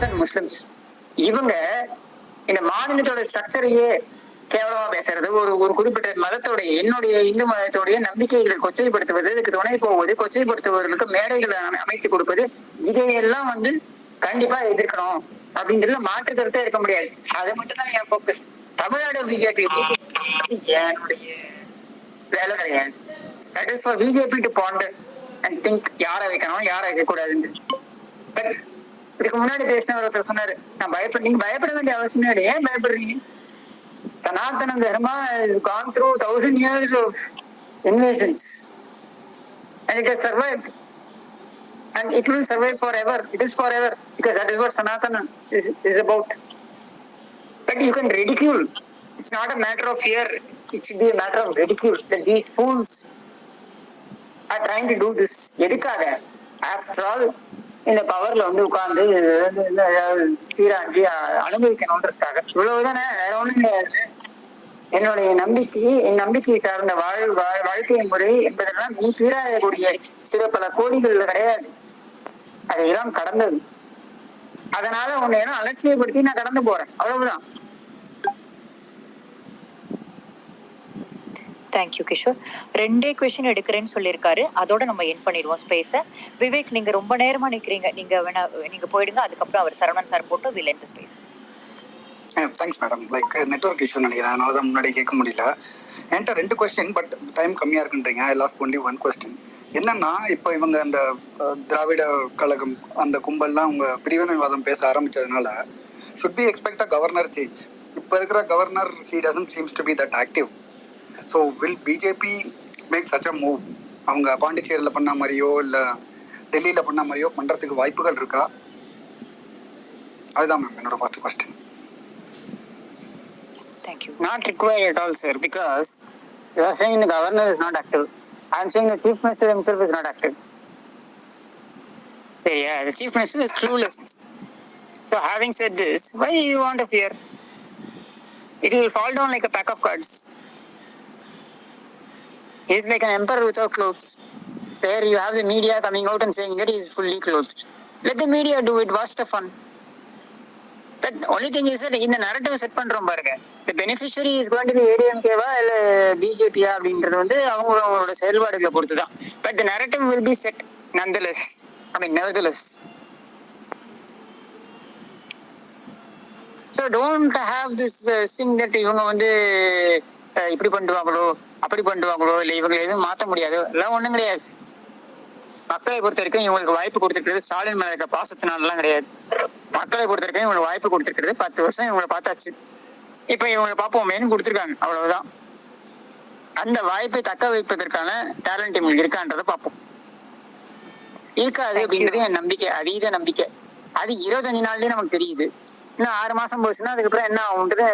50% Muslims. இவங்க இந்த மாநிலத்தோட ஸ்ட்ரக்சரையே கேவலமா பேசுறது, ஒரு குறிப்பிட்ட மதத்தோடைய, என்னுடைய இந்து மதத்தோடைய நம்பிக்கைகளை கொச்சைப்படுத்துவது, இதுக்கு துணை போவது, கொச்சைப்படுத்துவதற்கு மேடைகளை அமைத்து கொடுப்பது, இதையெல்லாம் வந்து கண்டிப்பா எதிர்க்கணும் அப்படின்றதுல மாற்று கருத்தே இருக்க முடியாது. அதை மட்டும் தான் என் போக்கு. தமிழ்நாடு பிஜேபி என்னுடைய வேலை கிடையாது. That is for BJP to Pander and think யாரை வைக்கணும் யாரை வைக்க கூடாதுன்னு. பட் இதுக்கு முன்னாடி பேசின ஒருத்தர் சொன்னாரு, நான் நீங்க பயப்பட வேண்டிய அவசியம் இல்லை. ஏன் பயப்படுறீங்க? Sanatana Dharma has gone through 1,000 years of invasions and it has survived and it will survive forever. It is forever because that is what Sanatana is about. But you can ridicule. It's not a matter of fear. It should be a matter of ridicule that these fools are trying to do this. எதுக்காக? After all, இந்த பவர்ல வந்து உட்கார்ந்து தீராஞ்சி அனுபவிக்கணும்ன்றதுக்காக. இவ்வளவுதானே, வேற ஒண்ணும் கிடையாது. என்னுடைய நம்பிக்கை, என் நம்பிக்கை சார்ந்த வாழ்க்கை முறை என்பதெல்லாம் நீ தீராயக்கூடிய சில பல கோடிகள்ல கிடையாது. அதையெல்லாம் கடந்தது. அதனால உன்னை எல்லாம் அலட்சியப்படுத்தி நான் கடந்து போறேன், அவ்வளவுதான். தேங்க்யூ கிஷோர். 2 கொஸ்டின் எடுக்கிறேன்னு சொல்லியிருக்காரு. அதோட நம்ம என் பண்ணிடுவோம் ஸ்பேஸை. விவேக், நீங்க ரொம்ப நேரமா நிக்கிறீங்க, நீங்க போயிடுங்க. அதுக்கப்புறம் அவர் சரவணன் சார் போட்டு will end the space. Thanks madam. Like network issue நினைக்கிறேன், அதனால தான் முன்னாடி கேட்க முடியல. என்கிட்ட 2 கொஸ்டின், பட் டைம் கம்மியாக இருக்குன்றீங்க. I last only 1 question. என்னன்னா, இப்போ இவங்க அந்த திராவிட கழகம் அந்த கும்பல்லாம் அவங்க பிரிவினைவாதம் பேச ஆரம்பிச்சதுனால should we expect a governor change? இப்போ இருக்கிற governor he doesn't seems to be that active. So will BJP make such a move? அவங்க பாண்டிச்சேரியில் பண்ண மாதிரியோ இல்லை டெல்லியில் பண்ண மாதிரியோ பண்ணுறதுக்கு வாய்ப்புகள் இருக்கா? அதுதான் மேம் என்னோட first question. Thank you. Not required at all, sir, because you are saying the governor is not active. I am saying the chief minister himself is not active. Yeah, the chief minister is clueless. So having said this, why you want to fear? It will fall down like a pack of cards. He is like an emperor without clothes. There you have the media coming out and saying that he is fully clothed. Let the media do it. What's the fun? But only thing is that in the narrative set பண்றோம் பாருங்க, the beneficiary is going to be ADMK-வா இல்ல BJP-யா அப்படின்றது வந்து அவங்களோட செயல்பாடுகளை பொறுத்து தான். But the narrative will be set nonetheless. I mean nevertheless. So don't have this thing that இவங்க வந்து இப்படி பண்ணுவாங்களோ அப்படி பண்ணுவாங்களோ, இல்லை இவங்களை எதுவும் மாற்ற முடியாது, எல்லாம் ஒன்றும் கிடையாது. மக்களை பொறுத்த வரைக்கும் இவங்களுக்கு வாய்ப்பு கொடுத்துருக்கிறது ஸ்டாலின் மேல இருக்க பாசத்தினாலாம் கிடையாது. மக்களை பொறுத்த வரைக்கும் இவங்களுக்கு வாய்ப்பு கொடுத்துருக்கிறது 10 வருஷம் இவங்களை பார்த்தாச்சு. இப்ப இவங்களை பார்ப்போமேனு கொடுத்துருக்காங்க, அவ்வளவுதான். அந்த வாய்ப்பை தக்க வைப்பதற்கான டேலண்ட் இவங்களுக்கு இருக்கான்றதை பார்ப்போம். இருக்காது அப்படின்றது என் நம்பிக்கை, அதீத நம்பிக்கை. அது 25 நாள்லயே நமக்கு தெரியுது. இன்னும் 6 மாசம் போச்சுன்னா அதுக்கப்புறம் என்ன ஆகுன்றது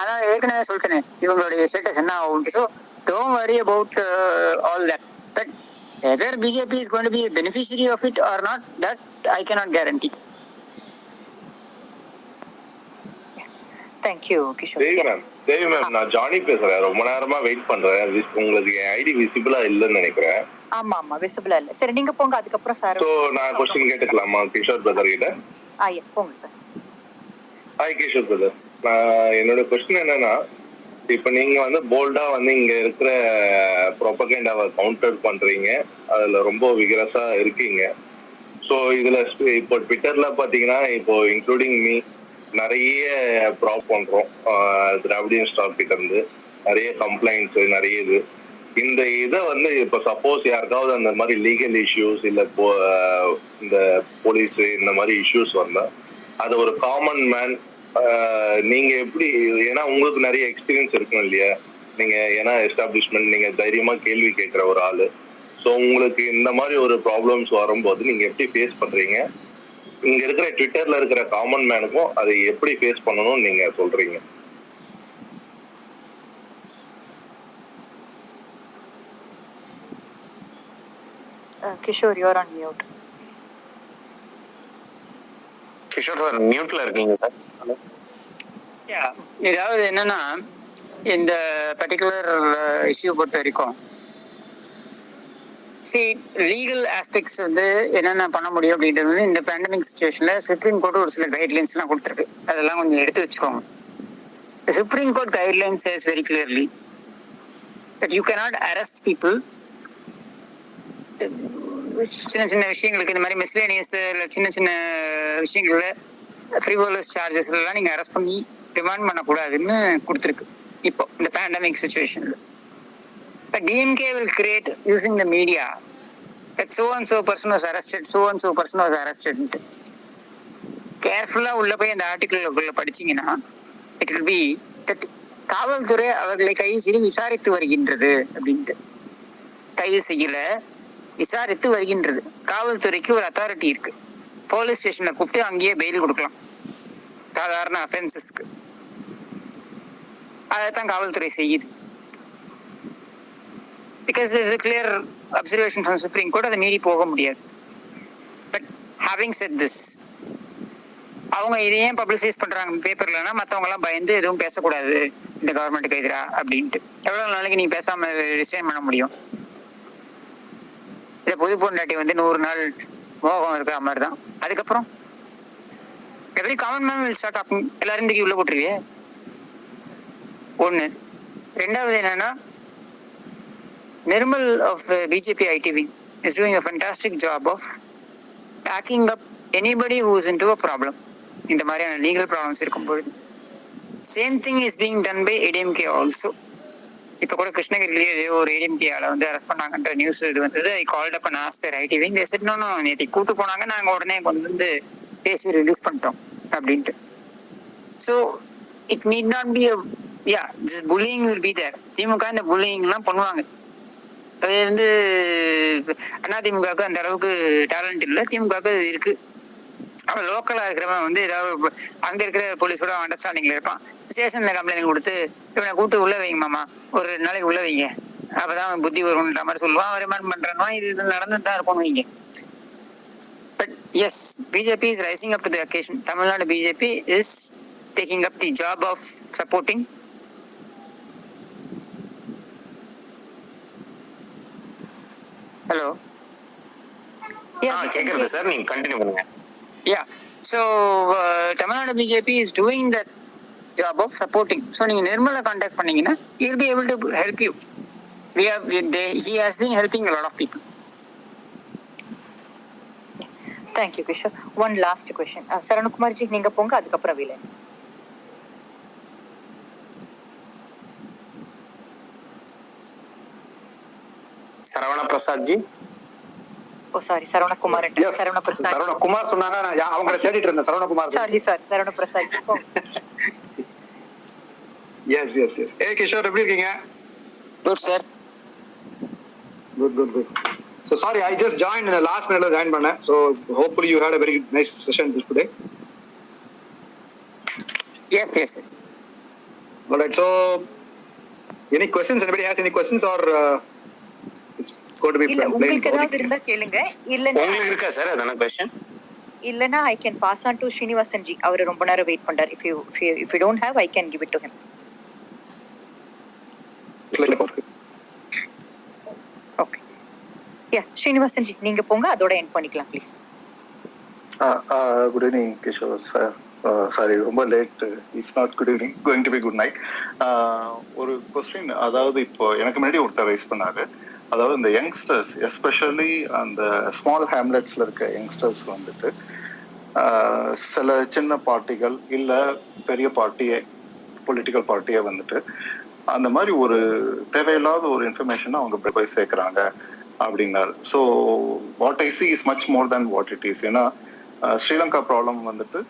அதான் ஏற்கனவே சொல்லிட்டேன், இவங்களுடைய ஸ்டேட்டஸ் என்ன ஆகுன்ட்டு. So don't worry about all that. But whether BJP is going to be a beneficiary of it or not, that I cannot guarantee. Thank you Kishore. Devi ma'am, நான் ஜானி பேசுறேன். ரொம்ப நேரமா வெயிட் பண்றேன். உங்களுக்கு என் ஐடி விசிபிளா இல்லன்னு நினைக்கிறேன். ஆமா விசிபிளா இல்ல. சரி, நீங்க போங்க, அதுக்கப்புறம் சார். சோ நான் क्वेश्चन கேட்டுக்கலாமா கிஷோர் பிரதர் கிட்ட? போங்க சார். ஹாய் கிஷோர் பிரதர், நான் என்னோட क्वेश्चन என்னன்னா, இப்ப நீங்க வந்து போல்டா வந்து இங்க இருக்கிற ப்ரோபகேண்டாவை கவுண்டர் பண்றீங்க, அதுல ரொம்ப விகரஸா இருக்கீங்க. ஸோ இதுல இப்போ ட்விட்டர்ல பாத்தீங்கன்னா, இப்போ இன்க்ளூடிங் மீ நிறைய ப்ராப் பண்றோம். திராவிடியன் ஸ்டாக் கிட்ட இருந்து நிறைய கம்ப்ளைண்ட்ஸ், நிறைய இது. இந்த இதை வந்து இப்போ சப்போஸ் யாருக்காவது அந்த மாதிரி லீகல் இஷ்யூஸ் இல்ல இந்த போலீஸ் இந்த மாதிரி இஷ்யூஸ் வந்தா, அது ஒரு காமன் மேன் நீங்க எப்படி, ஏன்னா உங்களுக்கு நிறைய எக்ஸ்பீரியன்ஸ் இருக்கும் இல்லையா, நீங்க ஏன்னா எஸ்டாப்ளிஷ்மெண்ட் நீங்க தைரியமா கேள்வி கேட்கிற ஒரு ஆளு. ஸோ உங்களுக்கு இந்த மாதிரி ஒரு ப்ராப்ளம்ஸ் வரும்போது நீங்க எப்படி ஃபேஸ் பண்றீங்க? இங்க இருக்கிற ட்விட்டர்ல இருக்கிற காமன் மேனுக்கும் அதை எப்படி ஃபேஸ் பண்ணணும்னு நீங்க சொல்றீங்க? Kishore, you are on mute. Kishore sir மியூட்ல இருக்கீங்க சார். ஏதாவது என்னன்னா, இந்த பர்டிகுலர் இஷ்யூ பொறுத்த வரைக்கும் லீகல் ஆஸ்பெக்ட்ஸ் வந்து என்னென்ன பண்ண முடியும் அப்படின்றது வந்து இந்த பேண்டமிக் சுச்சுவேஷன்ல சுப்ரீம் கோர்ட் ஒரு சில கைட்லைன்ஸ் எல்லாம் கொடுத்துருக்கு. அதெல்லாம் கொஞ்சம் எடுத்து வச்சுக்கோங்க. Supreme court guidelines says very clearly that you cannot arrest people சின்ன சின்ன விஷயங்களுக்கு, இந்த மாதிரி மிஸ்லேனியஸ் சின்ன சின்ன விஷயங்கள்ல ஃப்ரிவோலஸ் சார்ஜஸ்ல எல்லாம் நீங்க அரெஸ்ட் பண்ணி ரிமாண்ட் பண்ணக்கூடாதுன்னு கொடுத்துருக்கு இப்போ இந்த பேண்டமிக் சுச்சுவேஷன்ல. DMK will create using the media that so and so person was arrested, so and so person was arrested. கேர்ஃபுல்லா உள்ள போய் அந்த ஆர்டிகிள் படிச்சீங்கன்னா it will be that காவல்துறை அவர்களை கைது செய்து விசாரித்து வருகின்றது அப்படின்ட்டு. கைது செய்யல, விசாரித்து வருகின்றது. காவல்துறைக்கு ஒரு அத்தாரிட்டி இருக்கு. போலீஸ் ஸ்டேஷன்ல கூப்பிட்டு அங்கேயே பெயில் கொடுக்கலாம் சாதாரண அஃபென்சஸ்க்கு. அதைத்தான் காவல்துறை செய்யுது. Because there is a clear observation from Supreme Court, அதை மீறி போக முடியாது. பட் having said this, அவங்க இதை ஏன் பப்ளிசைஸ் பண்றாங்க பேப்பர்லன்னா மற்றவங்க எல்லாம் பயந்து எதுவும் பேசக்கூடாது இந்த கவர்மெண்ட்டுக்கு எதிராக அப்படின்ட்டு. எவ்வளவு நாளைக்கு நீ பேசாம ரிசைன் பண்ண முடியும்? இந்த புது பொண்டாட்டி வந்து 100 நாள் மோகம் இருக்கிற மாதிரி தான். அதுக்கப்புறம் every common man will start offing. எல்லாரும் தூக்கி உள்ள போட்டுருவியே ஒண்ணு. ரெண்டாவது என்னன்னா, Nirmal of the BJP IT wing is doing a fantastic job of backing up anybody who is into a problem. இந்த மாதிரியான லீகல் ப்ராப்ளம்ஸ் இருக்கும்போது same thing is being done by ADMK also. இப்போ கூட கிருஷ்ணகிரிலேயே ஒரு ADMK ஆளை வந்து arrest பண்ணாங்கன்ற news இது வந்தது. I called up and asked their IT wing. They said no, நேற்று கூட்டு போனாங்க, நாங்கள் உடனே கொண்டு வந்து பேசி ரிலீஸ் பண்ணிட்டோம் அப்படின்ட்டு. So it need not be this bullying will be there. திமுக இந்த bullying எல்லாம் பண்ணுவாங்க. அது வந்து அதிமுகவுக்கு அந்த அளவுக்கு டேலண்ட் இல்லை, திமுகவுக்கு இருக்கு. அவன் லோக்கலா இருக்கிறவன் வந்து ஏதாவது அங்க இருக்கிற போலீஸோட அண்டர்ஸ்டாண்டிங்ல இருப்பான். ஸ்டேஷன்ல கம்ப்ளைண்ட் கொடுத்து இவனை கூட்டு உள்ள வைங்க மாமா, ஒரு 2 நாளைக்கு உள்ள வைங்க, அப்பதான் புத்தி வரும்ன்ற மாதிரி சொல்லுவான். அவர் ரிமாண்ட் பண்றானோ இது நடந்துட்டு தான் இருக்கும் வைங்க. But yes, BJP is rising up to the occasion. Tamil Nadu BJP is taking up the job of supporting. Hello, கேக்குறது சார், நீங்க கண்டினியூ பண்ணுங்க. Yeah, so Tamil Nadu BJP is doing that job of supporting. So நீங்க நிர்மலை contact பண்ணீங்கன்னா he will be able to help you. He has been helping a lot of people. Thank you, Kishore. One last question. Saranakumar ji, நீங்க போங்க, அதுக்கப்புறம் விலை. Saravana Prasad ji. Oh sorry, Saravanakumar. Saravana Prasad. Saravanakumar சொன்னாங்க, நான் அவங்கள தேடிட்டு இருந்தேன். Saravanakumar. Sorry sir, Saravana Prasad. Yes. ஏ கிஷோர், எப்படி இருக்கீங்க? Good sir. Good. So sorry, I just joined in the last minute join பண்ணேன். So hopefully you had a very nice session today. Yes. All right. So any questions? Anybody has any questions or it's going to be இல்ல, plain? உங்களுக்கு ஏதாவது இருந்தா கேளுங்க. இல்லன்னா உங்களுக்கு இருக்கா sir அதான क्वेश्चन? இல்லன்னா I can pass on to Srinivasan ji. அவர் ரொம்ப நேரம் வெயிட் பண்றார். If you don't have, I can give it to him. Okay. Yeah, Srinivasan ji, நீங்க போங்க, அதோட எண்ட் பண்ணிக்கலாம் please. Good evening, Kishore sir. Sorry, ரொம்ப late. It's not good evening, going to be good night. ஒரு question, அதாவது இப்போ எனக்கு முன்னாடி ஒருத்தர் ரைஸ் பண்ணாரு. அதாவது இந்த யங்ஸ்டர்ஸ், எஸ்பெஷலி அந்த ஸ்மால் ஹேம்லெட்ஸ்ல இருக்க யங்ஸ்டர்ஸ் வந்துட்டு சில சின்ன பார்ட்டிகள் இல்லை பெரிய பார்ட்டியை, பொலிட்டிக்கல் பார்ட்டியை வந்துட்டு அந்த மாதிரி ஒரு தேவையில்லாத ஒரு இன்ஃபர்மேஷனை அவங்க போய் சேர்க்குறாங்க அப்படின்னாரு. So what I C is much more than what it is. ஏன்னா ஸ்ரீலங்கா ப்ராப்ளம் வந்துட்டு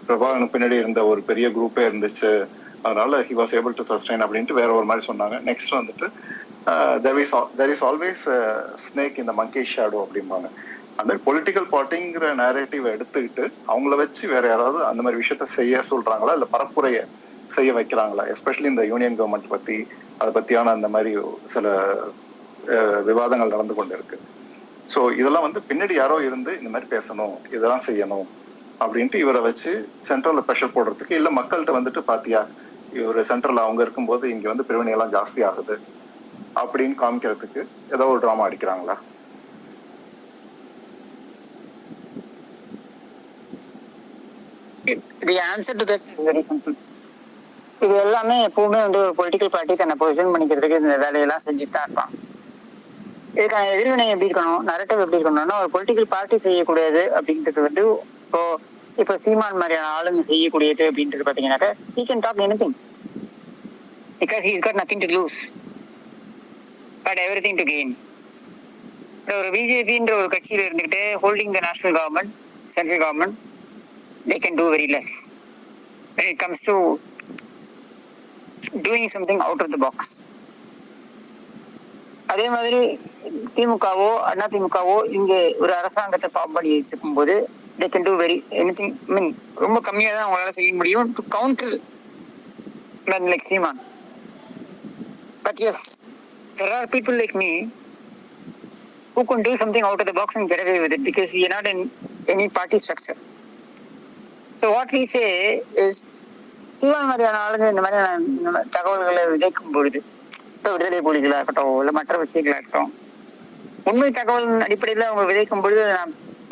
பிரபாகரனுக்கு பின்னாடி இருந்த ஒரு பெரிய குரூப்பே இருந்துச்சு, அதனால he was able to sustain அப்படின்ட்டு வேற ஒரு மாதிரி சொன்னாங்க. நெக்ஸ்ட் வந்துட்டு there is always a snake in the monkey shadow அப்படிம்பாங்க. அந்த பொலிட்டிக்கல் பார்ட்டிங்கிற நேரேட்டிவ் எடுத்துக்கிட்டு அவங்கள வச்சு வேற யாராவது அந்த மாதிரி விஷயத்த செய்ய சொல்றாங்களா, இல்லை பரப்புரையை செய்ய வைக்கிறாங்களா? எஸ்பெஷலி இந்த யூனியன் கவர்மெண்ட் பத்தி, அதை பத்தியான அந்த மாதிரி சில விவாதங்கள் நடந்து கொண்டு இருக்கு. ஸோ இதெல்லாம் வந்து பின்னாடி யாரோ இருந்து இந்த மாதிரி பேசணும், இதெல்லாம் செய்யணும் அப்படின்ட்டு இவரை வச்சு சென்ட்ரல்ல ப்ரெஷர் போடுறதுக்கு, இல்லை மக்கள்கிட்ட வந்துட்டு பாத்தியா இவர் சென்ட்ரல் அவங்க இருக்கும்போது இங்க வந்து பிரிவினை எல்லாம் ஜாஸ்தி ஆகுது அப்படின்னு காமிக்கிறதுக்கு ஏதோ ஒரு drama அடிக்கிறாங்களா? The answer to that is very simple. இது எல்லாமே எப்பவுமே வந்து ஒரு பொலிட்டிக்கல் பார்ட்டி தன்னை பொசிஷன் பண்ணிக்கிறதுக்கு இந்த வேலையெல்லாம் செஞ்சுட்டு தான் இருப்பான். இதுக்கான எதிர்வினை எப்படி இருக்கணும், நரேட்டிவ் எப்படி இருக்கணும்னா, ஒரு பொலிட்டிக்கல் பார்ட்டி செய்யக்கூடியது அப்படின்றது வந்து இப்போ சீமான் மாதிரியான ஆளுங்க செய்யக்கூடியது அப்படின்றது பாத்தீங்கன்னாக்கா he can talk anything because he's got nothing to lose but everything to gain. ஒரு பிஜேபின்ற ஒரு கட்சியில இருந்துகிட்டு holding the national government, central government, they can do very less when it comes to doing something out of the box. அதே மாதிரி திமுகவோ அதிமுகவோ இங்க ஒரு அரசாங்கத்தை form பண்ணி வச்சுக்கும் போது they can do very anything. I mean, ரொம்ப கம்மியா தான் அவங்களால செய்ய முடியும் to counter men like Seeman. But yes, there are people like me who can do something out of the box and get away with it because we are not in any party structure. So what we say is, சீமான் மாதிரியான ஆளுங்க இந்த மாதிரியான தகவல்களை விதைக்கும் பொழுது, இப்போ விடுதலை புலிகளா இருக்கட்டும் இல்லை மற்ற விஷயங்களா இருக்கட்டும், உண்மை தகவல் அடிப்படையில் அவங்க விதைக்கும் பொழுது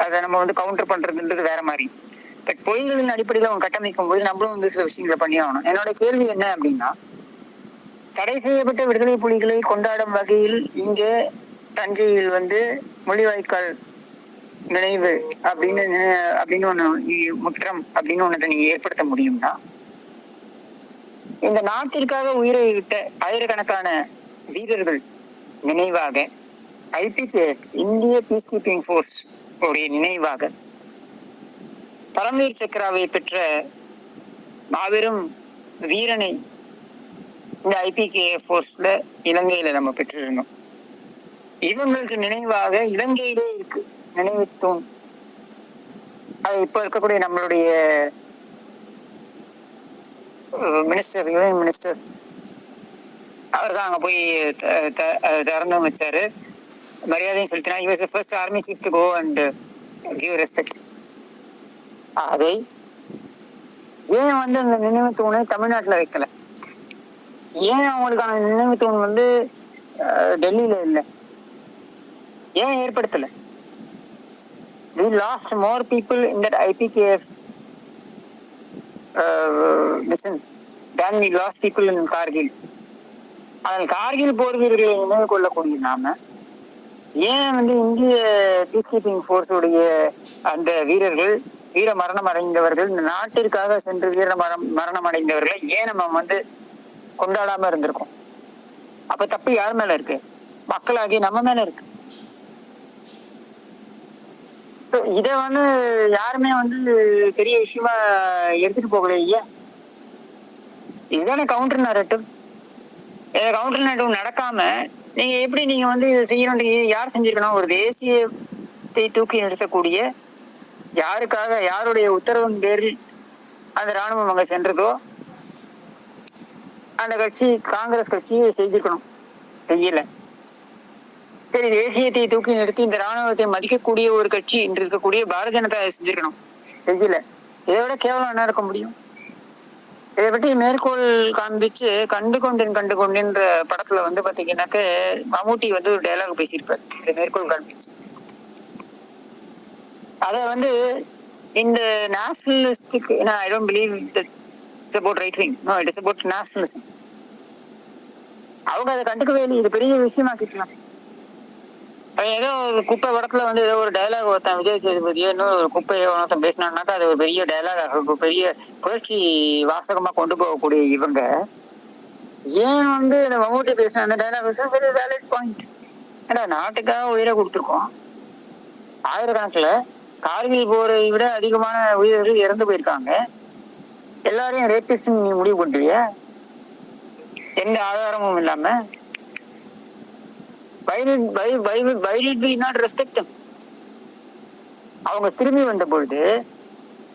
அதை நம்ம வந்து கவுண்டர் பண்றதுன்றது வேற மாதிரி. பட் பொய்களின் அடிப்படையில் அவங்க கட்டமைக்கும் போது நம்மளும் வந்து சில விஷயங்களை பண்ணி ஆகணும். என்னோட கேள்வி என்ன அப்படின்னா, தடை செய்யப்பட்ட விடுதலை புலிகளை கொண்டாடும் வகையில் இங்கே தஞ்சையில் வந்து முள்ளிவாய்க்கால் நினைவு அப்படின்னு ஒண்ணு முற்றம் அப்படின்னு ஒண்ணு நீங்க ஏற்படுத்த முடியும்னா, இந்த நாட்டிற்காக உயிரை விட்ட ஆயிரக்கணக்கான வீரர்கள் நினைவாக IPKF இந்திய பீஸ் கீப்பிங் ஃபோர்ஸ் உடைய நினைவாக பரம்வீர் சக்ராவை பெற்ற மாபெரும் வீரனை இந்த IPKF ஃபோர்ஸ்ல இலங்கையில நம்ம பெற்றிருந்தோம். இவங்களுக்கு நினைவாக இலங்கையிலே இருக்கு நினைவு தூண். அது இப்ப இருக்கக்கூடிய நம்மளுடைய மினிஸ்டர், யூனியன் மினிஸ்டர், அவர் தான் அங்க போய் திறந்து வச்சாரு, மரியாதையும் செலுத்தினா. he was the first army chief to go and give respect. அதை ஏன் வந்து அந்த நினைவு தூணை தமிழ்நாட்டுல வைக்கல? ஏன் அவங்களுக்கான நினைவு தூண் வந்து டெல்லியில இல்லை? ஏன் ஏற்படுத்தல? we lost more people in that IPKF mission than we lost people in Kargil. ஆனால் கார்கில் போர் வீரர்களை நினைவு கொள்ளக்கூடிய நாம ஏன் வந்து இந்திய பீஸ் கீப்பிங் ஃபோர்ஸுடைய அந்த வீரர்கள், வீர மரணம் அடைந்தவர்கள், இந்த நாட்டிற்காக சென்று வீர மரணம் அடைந்தவர்களை ஏன் நம்ம வந்து கொண்டாடாம இருந்திருக்கோம்? அப்ப தப்பு யார் மேல இருக்கு? மக்களாகி நம்ம மேல இருக்கு. இத வந்து யாருமே வந்து பெரிய விஷயமா எடுத்துட்டு போகல. ஏன்? இதுதானே கவுண்டர் நரேட்டிவ். கவுண்டர் நரேட்டிவ் நடக்காம நீங்க எப்படி நீங்க வந்து செய்யணும்? யார் செஞ்சிருக்கணும்? ஒரு தேசியத்தை தூக்கி நிறுத்தக்கூடிய, யாருக்காக, யாருடைய உத்தரவின் பேரில் அந்த ராணுவம் அங்க சென்றதோ அந்த கட்சி, காங்கிரஸ் கட்சி செஞ்சிருக்கணும். செய்யல. சரி, தேசியத்தை தூக்கி நிறுத்தி இந்த ராணுவத்தை மதிக்கக்கூடிய ஒரு கட்சி இன்று இருக்கக்கூடிய பாரதிய ஜனதா செஞ்சிருக்கணும். செய்யல. இதை விட கேவலம் என்ன இருக்க முடியும்? இதை பற்றி மேற்கோள் காண்பிச்சு கண்டு கொண்டேன்ற படத்துல வந்து பாத்தீங்கன்னாக்க மம்முட்டி வந்து ஒரு டயலாக் பேசியிருப்பார். இதை மேற்கோள் காண்பிச்சு அத வந்து இந்த nationalistic, I don't believe that it's about right wing. No, it is about nationalism. அவங்க அதை கண்டுக்கவே இல்லை. இது பெரிய விஷயமாக்கிக்கலாம். ஏதோ ஒரு குப்பை படத்துல வந்து ஏதோ ஒரு டயலாக் ஒருத்தன் விஜய் சேதுபதியோ இன்னொரு ஒரு குப்பையோ ஒருத்தன் பேசினான்னாக்கா அது ஒரு பெரிய டயலாக், பெரிய புரட்சி வாசகமா கொண்டு போகக்கூடிய இவங்க ஏன் வந்து இந்த மம்முட்டி பேசின அந்த டயலாக் வெரி வேலிட் பாயிண்ட். ஏன்னா நாட்டுக்காக உயிரை கொடுத்துருக்கோம். ஆயிரக்கணக்கில் கார்கில் போரை விட அதிகமான உயிர்கள் இறந்து போயிருக்காங்க. எல்லாரையும் ரேபிஸ்ட் நீ முடிவு பண்ணுறிய எந்த ஆதாரமும் இல்லாம. Why did we not respect them? அவங்க திரும்பி வந்த பொழுது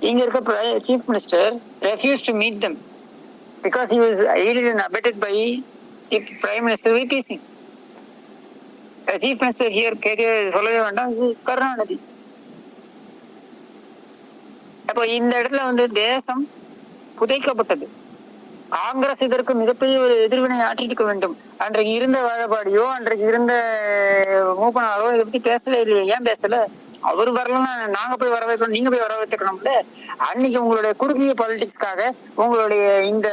இங்க இருக்க chief minister refused to meet them because he was aided and abetted by the Prime Minister VP Singh. The chief minister here சொல்லவே வேண்டாம், கருணாநிதி. அப்போ இந்த இடத்துல வந்து தேசம் புதைக்கப்பட்டது. காங்கிரஸ் இதற்கு மிகப்பெரிய ஒரு எதிர்வினை ஆற்றிருக்க வேண்டும். அன்றைக்கு இருந்த வாழப்பாடியோ அன்றைக்கு இருந்த மூப்பனாரோ இதை பத்தி பேசவே இல்லையே. ஏன் பேசல? அவரு வரலன்னா நாங்க போய் வர வைக்கணும், நீங்க போய் வர வச்சுக்கணும்ல. அன்னைக்கு உங்களுடைய குறுகிய பாலிடிக்ஸ்க்காக, உங்களுடைய இந்த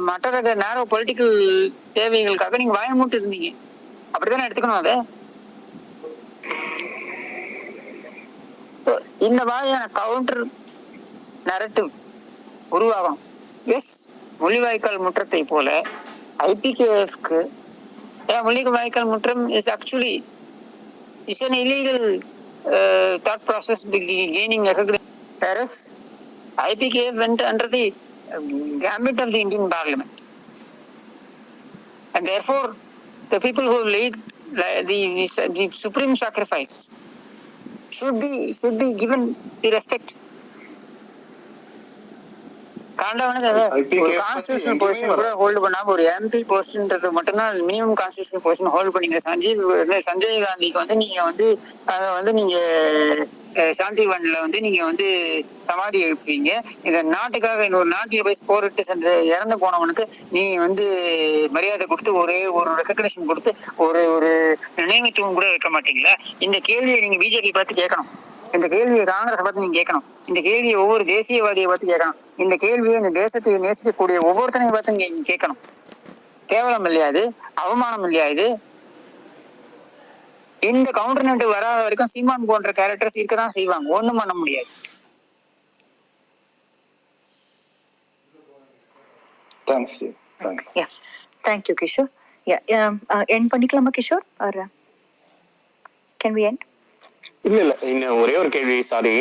மற்ற நேரோ பொலிட்டிக்கல் தேவைகளுக்காக நீங்க வாய மூட்டு இருந்தீங்க. அப்படித்தானே எடுத்துக்கணும் அதை. இந்த மாதிரியான கவுண்டர் நரேட்டிவ் உருவாகணும். எஸ், முள்ளிவாய்க்கால் முற்றத்தை போல ஐபிகேஎஃப்க்கு முள்ளிவாய்க்கால் முற்றம் is actually it's an illegal thought process gaining recognition, whereas IPKF went under the gambit of the Indian Parliament, and therefore the people who lead the supreme sacrifice should be given the respect. Constitutional position கூட hold பண்ணாம ஒரு MP போஸ்ட்ன்றது மட்டும்தான் minimum constitutional position hold பண்ணீங்க. சஞ்சய் காந்திக்கு வந்து நீங்க வந்து அதை வந்து நீங்க சாந்திவன்ல வந்து நீங்க வந்து சமாதி எழுப்புவீங்க. இந்த நாட்டுக்காக இன்னொரு நாட்டில் போய் போரிட்டு சென்று இறந்து போனவனுக்கு நீ வந்து மரியாதை கொடுத்து ஒரே ஒரு ரெகக்னிஷன் கொடுத்து ஒரு நினைவுத்துவம் கூட வைக்க மாட்டீங்களா? இந்த கேள்வியை நீங்க பிஜேபி பார்த்து கேட்கணும். இந்த கேள்வியை காங்கிரஸ் பார்த்து நீங்க கேட்கணும். இந்த கேள்வியை ஒவ்வொரு தேசியவாதியை பார்த்து கேட்கணும். இந்த கேள்வியை இந்த தேசத்தை நேசிக்கக்கூடிய ஒவ்வொருத்தனையும் பார்த்து நீங்க கேட்கணும். கேவலம் இல்லையா இது? அவமானம் இல்லையா இது? இந்த கவுண்டர் நெட் வராத வரைக்கும் சீமான் போன்ற கேரக்டர்ஸ் இருக்கதான் செய்வாங்க. ஒண்ணும் பண்ண முடியாது. தேங்க்யூ கிஷோர். எண்ட் பண்ணிக்கலாமா Kishore? Or can we end? இல்ல இன்னும் ஒரே ஒரு கேள்வி. சாரி,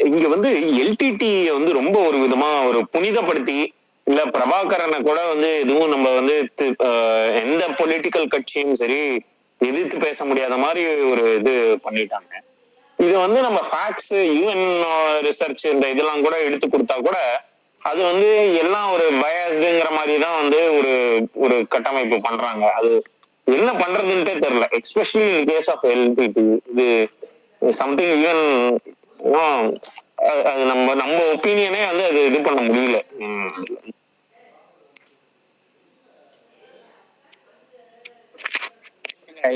இங்க வந்து எல்டிடி வந்து ரொம்ப ஒரு விதமா ஒரு புனிதப்படுத்தி, இல்ல பிரபாகரனை கூட வந்து எதுவும் நம்ம வந்து எந்த பொலிட்டிக்கல் கட்சியும் சரி எதிர்த்து பேச முடியாத மாதிரி ஒரு இது பண்ணிட்டாங்க. இது வந்து நம்ம ஃபேக்ட்ஸ், யூஎன் ரிசர்ச் இந்த இதெல்லாம் கூட எடுத்து கொடுத்தா கூட அது வந்து எல்லாம் ஒரு பயாஸ்டுங்கிற மாதிரி தான் வந்து ஒரு கட்டமைப்பு பண்றாங்க. அது என்ன பண்றதுன்ட்டே தெரியல. Especially in case of LTTE இது சம்திங் ஈவன் அது நம்ம ஒப்பீனியனே வந்து அது இது பண்ண முடியல.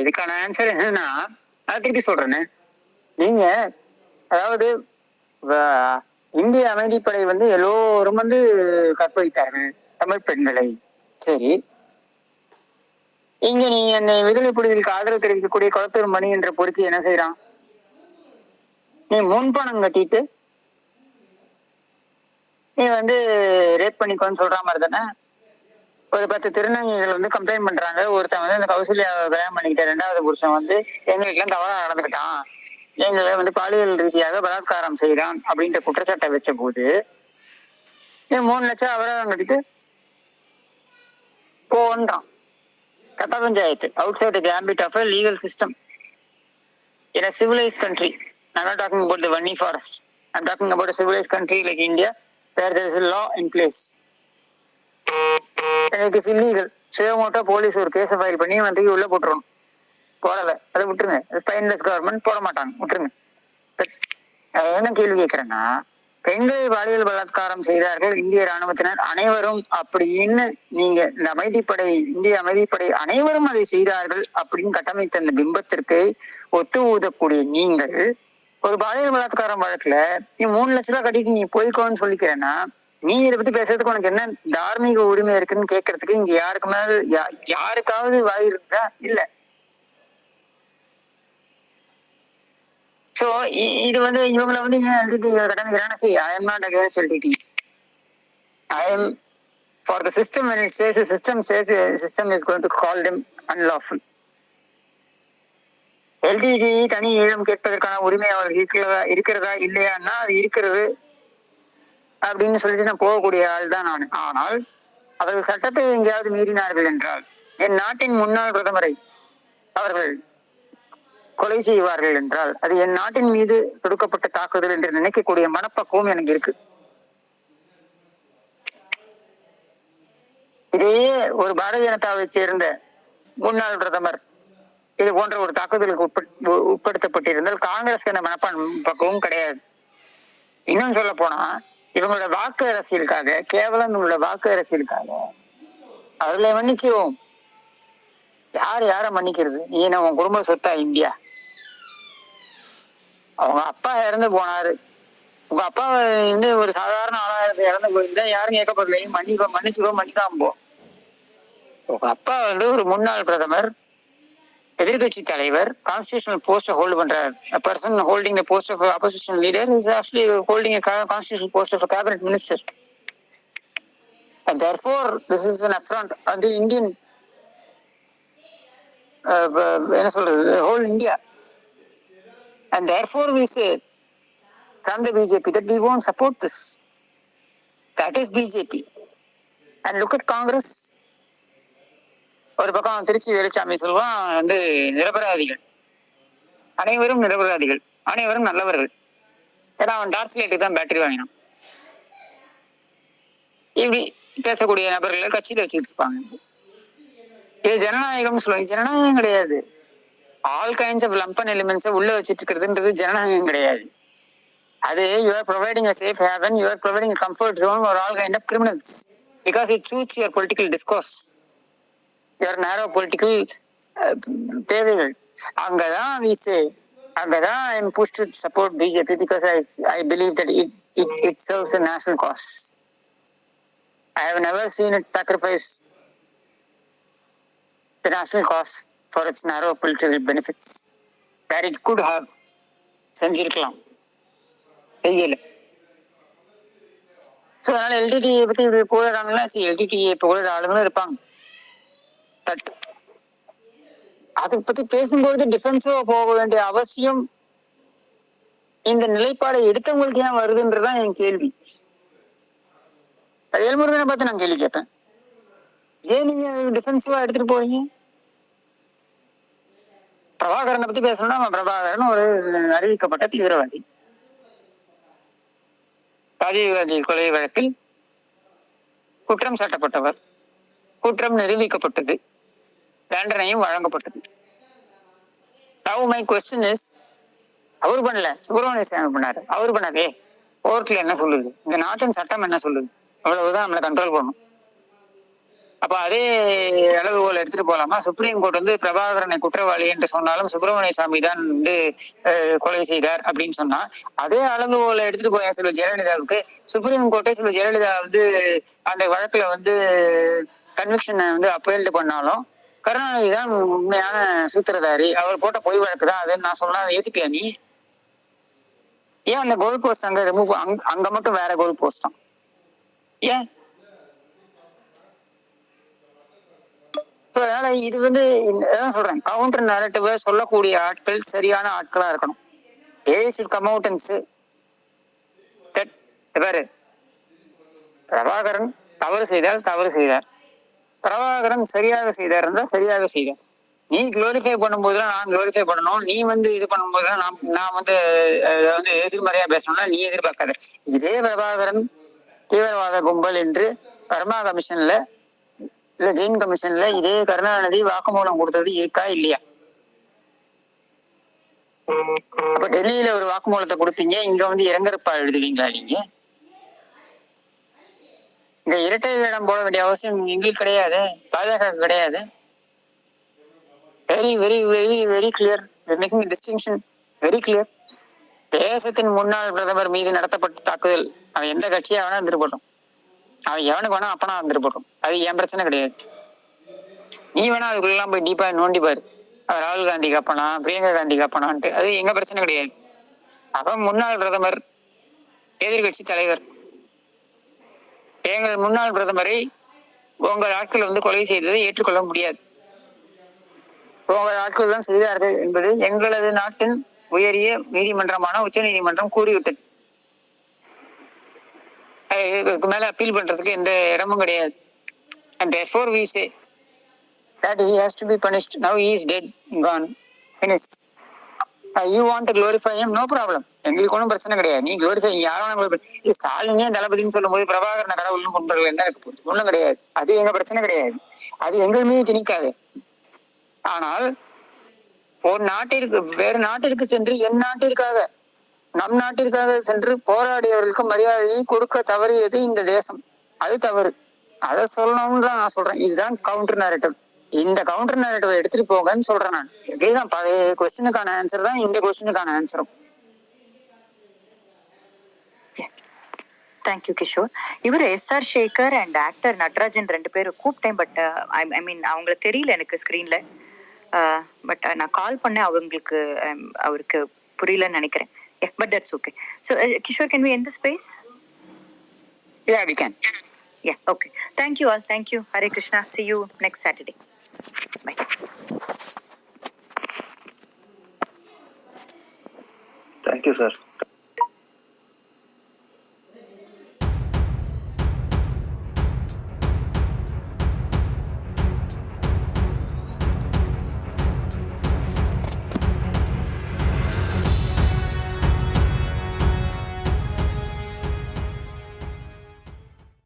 இதுக்கான ஆன்சர் என்னன்னா, நான் திருப்பி சொல்றேன்னு, நீங்க அதாவது இந்திய அமைதிப்படை வந்து எல்லோரும் வந்து கற்பழித்தார்கள் தமிழ் பெண்களை. சரி, இங்க நீ என்னை விடுதலை புலிகளுக்கு ஆதரவு தெரிவிக்கக்கூடிய குளத்தூர் மணி என்ற பொறுக்கி என்ன செய்யறான்? நீ முன்பணம் கட்டிட்டு நீ வந்து ரேப் பண்ணிக்கோன்னு சொல்ற மாதிரி தானே. ஒரு 10 திருநங்கைகள் வந்து கம்ப்ளைண்ட் பண்றாங்க, ஒருத்தன் வந்து அந்த கௌசல்யாவை கல்யாணம் பண்ணிக்கிட்ட 2வது புருஷன் வந்து எங்களுக்கெல்லாம் தவறா நடந்துக்கிட்டான், எங்களை வந்து பாலியல் ரீதியாக பலாத்காரம் செய்யறான் அப்படின்ற குற்றச்சாட்டை வச்ச போது 3 லட்சம் அபராதம் கட்டிட்டு போன்றான். கட்ட panchayat outside the ambit of a legal system in a civilized country. I'm not talking about the Vanni forest. I'm talking about a civilized country like India where there is a law in place. And it is illegal. சுயமோட்டா police ஒரு கேஸை file பண்ணி வந்து உள்ள போட்டுருணும். போடல, அதை விட்டுருங்க. Spineless government போட மாட்டாங்க, விட்டுருங்க. என்ன கேள்வி கேட்கிறேன்னா, பெண்களை பாலியல் பலாத்காரம் செய்தார்கள் இந்திய ராணுவத்தினர் அனைவரும் அப்படின்னு நீங்க இந்த அமைதிப்படை, இந்திய அமைதிப்படை அனைவரும் அதை செய்தார்கள் அப்படின்னு கட்டமைத்த அந்த பிம்பத்திற்கு ஒத்து ஊதக்கூடிய நீங்கள் ஒரு பாலியல் பலாத்காரம் வழக்குல நீ 3 லட்ச ரூபாய் கட்டிட்டு நீ போய்க்கோன்னு சொல்லிக்கிறேன்னா, நீ இதை பத்தி பேசுறதுக்கு உனக்கு என்ன தார்மீக உரிமை இருக்குன்னு கேட்கறதுக்கு இங்க யாருக்காவது வாய் இருக்கா? இல்ல. சோ இது வந்து இவங்களை வந்து கடமைக்கிறான. சரி, I am not against LTT. I am for the system. When it says the system says the system is going to call them unlawful. LTT தனி ஈழம் கேட்பதற்கான உரிமை அவர்கள் இருக்கிறதா இல்லையான்னா அது இருக்கிறது அப்படின்னு சொல்லிட்டு நான் போகக்கூடிய ஆள் தான் நான். ஆனால் அவர்கள் சட்டத்தை எங்கேயாவது மீறினார்கள் என்றால், என் நாட்டின் முன்னாள் பிரதமரை அவர்கள் கொலை செய்வார்கள் என்றால், அது என் நாட்டின் மீது தொடுக்கப்பட்ட தாக்குதல் என்று நினைக்கக்கூடிய மனப்பக்குவம் எனக்கு இருக்கு. இதையே ஒரு பாரதிய ஜனதாவை சேர்ந்த முன்னாள் பிரதமர் இது போன்ற ஒரு தாக்குதலுக்கு உட்படுத்தப்பட்டிருந்தால் காங்கிரஸ்க்கு அந்த மனப்பக்குவம் கிடையாது. இன்னும் சொல்ல போனா, இவங்களோட வாக்கு அரசியலுக்காக, கேவலம் இவங்களோட வாக்கு அரசியலுக்காக அதுல மன்னிக்குவோம். யார மன்னிக்கிறது? நீ என்ன உன் குடும்ப சொத்தா இந்தியா? அவங்க அப்பா இறந்து போனாரு, உங்க அப்பா வந்து ஒரு சாதாரண ஆளா இறந்து போயிருந்தா யாரும் கேட்கப்படல, மன்னிக்காம போ. உங்க அப்பா வந்து ஒரு முன்னாள் பிரதமர், எதிர்கட்சி தலைவர், கான்ஸ்டிடியூஷனல் போஸ்ட் ஹோல்ட் பண்றாரு. A person holding the post of opposition leader is actually holding a constitutional post of a cabinet minister. And therefore, this is an affront on the Indian, என்ன சொல்றது, whole India. And therefore we say from the BJP that we won't support this. That is BJP. And look at Congress. ஒரு பக்கம் திருச்சி வேலுச்சாமி சொல்லுவான் வந்து நிரபராதிகள், அனைவரும் நிரபராதிகள், அனைவரும் நல்லவர்கள், ஏன்னா அவன் டார்ச் லைட்டுக்கு தான் பேட்டரி வாங்கினான். இப்படி பேசக்கூடிய நபர்களை கட்சியில வச்சுட்டு இருப்பாங்க. இது ஜனநாயகம் சொல்லுவாங்க. ஜனநாயகம் கிடையாது. ஆல் கைண்ட்ஸ் ஆஃப் லம்பன் எலிமெண்ட்ஸை உள்ள வச்சுட்டு இருக்கிறதுன்றது ஜனநாயகம் கிடையாது. அது you are providing a safe haven, you are providing a comfort zone for all kind of criminals because it suits your political discourse, your narrow political தேவைகள். அங்கதான் we say, அங்கதான் I am pushed to support BJP because I believe that it serves the national cause. I have never seen it sacrifice the national cause for its narrow political benefits that it could have செஞ்சிருக்கலாம், செய்யல. So அதனால எல்டிடியை பத்தி இப்படி போடுறாங்கன்னா, எல்டிடியை போடுற ஆளுங்களும் இருப்பாங்க. But அதை பத்தி பேசும்போது டிஃபென்சிவா போக வேண்டிய அவசியம் இந்த நிலைப்பாடை எடுத்தவங்களுக்கு ஏன் வருதுன்றதுதான் என் கேள்வி. வேல்முருகனை பார்த்து நான் கேள்வி கேட்பேன், ஏன் நீங்க டிஃபென்சிவா எடுத்துட்டு போறீங்க? பிரபாகரனை பத்தி பேசணும்னா, பிரபாகரன் ஒரு அறிவிக்கப்பட்ட தீவிரவாதி. ராஜீவ்காந்தி கொலை வழக்கில் குற்றம் சாட்டப்பட்டவர், குற்றம் நிரூபிக்கப்பட்டது, தண்டனையும் வழங்கப்பட்டது. Now my question is, அவர் பண்ணல, சுப்பிரமணிய சாமி பண்ணாரு. அவர் பண்ணாதே, கோர்ட்ல என்ன சொல்லுது, இந்த நாட்டின் சட்டம் என்ன சொல்லுது, அவ்வளவுதான் நம்மளை கண்ட்ரோல் பண்ணும். அப்ப அதே அளவுகோல் எடுத்துட்டு போலாமா? சுப்ரீம் கோர்ட் வந்து பிரபாகரனை குற்றவாளி என்று சொன்னாலும் சுப்பிரமணிய சாமி தான் வந்து கொலை செய்தார் அப்படின்னு சொன்னா, அதே அளவுகோலை எடுத்துட்டு போய் செல்வ ஜெயலலிதாவுக்கு சுப்ரீம் கோர்ட்டே செல்வ ஜெயலலிதா வந்து அந்த வழக்குல வந்து கன்விக்ஷனை வந்து அப்பீல் பண்ணாலும் கருணாநிதி தான் உண்மையான சூத்திரதாரி, அவர் போட்ட பொய் வழக்கு தான் அதுன்னு நான் சொன்னா ஏத்துப்பியா நீ? ஏன் அந்த கோல் போஸ்ட் அங்க ரிமூவ், அங்க மட்டும் வேற கோல் போஸ்டும் ஏன்? அதனால இது வந்து சொல்றேன், கவுண்டர் நரேட்டிவ் சொல்லக்கூடிய ஆட்கள் சரியான ஆட்களா இருக்கணும். பிரபாகரன் தவறு செய்தால் தவறு செய்தார், பிரபாகரன் சரியாக செய்தார் என்றால் சரியாக செய்தார். நீ குளோரிஃபை பண்ணும்போதுதான் நான் குளோரிஃபை பண்ணணும், நீ வந்து இது பண்ணும்போதுதான் நான் வந்து எதிர்மறையா பேசணும்னா நீ எதிர்பார்க்காத. இதே பிரபாகரன் தீவிரவாத கும்பல் என்று வர்மா கமிஷன்ல இல்ல ஜெயின் கமிஷன்ல இதே கருணாநிதி வாக்குமூலம் கொடுத்தது இருக்கா இல்லையா? அப்ப டெல்லியில ஒரு வாக்குமூலத்தை கொடுப்பீங்க, இங்க வந்து இறங்கற்பா எழுதுவீங்களா நீங்க? இந்த இரட்டை வேடம் போட வேண்டிய அவசியம் எங்களுக்கு கிடையாது, பாஜக கிடையாது. Very very very very clear, making distinction very clear. தேசத்தின் முன்னாள் பிரதமர் மீது நடத்தப்பட்ட தாக்குதல், அவன் எந்த கட்சியா வேணா இருந்துட்டு போட்டோம், அவன் எவனுக்கு வேணா அப்பனா இருந்துட்டு போட்டோம், அது என் பிரச்சனை கிடையாது. நீ வேணா அதுக்குள்ளெல்லாம் போய் டீப்பா நோண்டி பாரு, ராகுல் காந்தி காப்பனா பிரியங்கா காந்தி காப்பனான்ட்டு, அது எங்க பிரச்சனை கிடையாது. அவன் முன்னாள் பிரதமர், எதிர்கட்சி தலைவர். எங்கள் முன்னாள் பிரதமரை உங்கள் ஆட்கள் வந்து கொலை செய்ததை ஏற்றுக்கொள்ள முடியாது. உங்கள் ஆட்கள் தான் செய்தார்கள் என்பது எங்களது நாட்டின் உயரிய நீதிமன்றமான உச்ச நீதிமன்றம் கூறிவிட்டது. இதுக்கு மேல அப்பீல் பண்றதுக்கு எந்த இடமும் கிடையாது. And therefore we say that he has to be punished. Now he is dead, gone, finished. You want to glorify him, no problem. எங்களுக்கு ஒன்றும் பிரச்சனை கிடையாது. நீ குளோரிஃபை யாரும் ஸ்டாலினே தளபதினு சொல்லும் போது பிரபாகரன் கடவுள்னு கொண்டு என்ன ஒன்றும் கிடையாது. அது எங்க பிரச்சனை கிடையாது, அது எங்கள் மீது திணிக்காது. ஆனால் ஒரு நாட்டிற்கு வேறு நாட்டிற்கு சென்று என் நாட்டிற்காக நம் நாட்டிற்காக சென்று போராடியவர்களுக்கு மரியாதையை கொடுக்க தவறியது இந்த தேசம். அது தவறு. அதை சொல்லணும்னு தான் நான் சொல்றேன். இதுதான் கவுண்டர் நேரேட்டிவ். இந்த கவுண்டர் நேரேட்டிவ் எடுத்துட்டு போங்கன்னு சொல்றேன் நான். இதேதான் பழைய கொஸ்டினுக்கான ஆன்சர் தான் இந்த கொஸ்டினுக்கான ஆன்சரும். தேங்க்யூ கிஷோர். இவர் S R Sekar and actor Natarajan 2 பேரும் கூப்பிட்டேன். பட் ஐ மீன் அவங்கள தெரியல எனக்கு ஸ்க்ரீன்ல. பட் நான் கால் பண்ணேன் அவங்களுக்கு, அவருக்கு புரியலன்னு நினைக்கிறேன். But that's okay. So Kishore, can we end the space? Yeah, we can. Yeah, okay. Thank you all. Thank you. Hare Krishna. See you next Saturday. Bye. Thank you sir.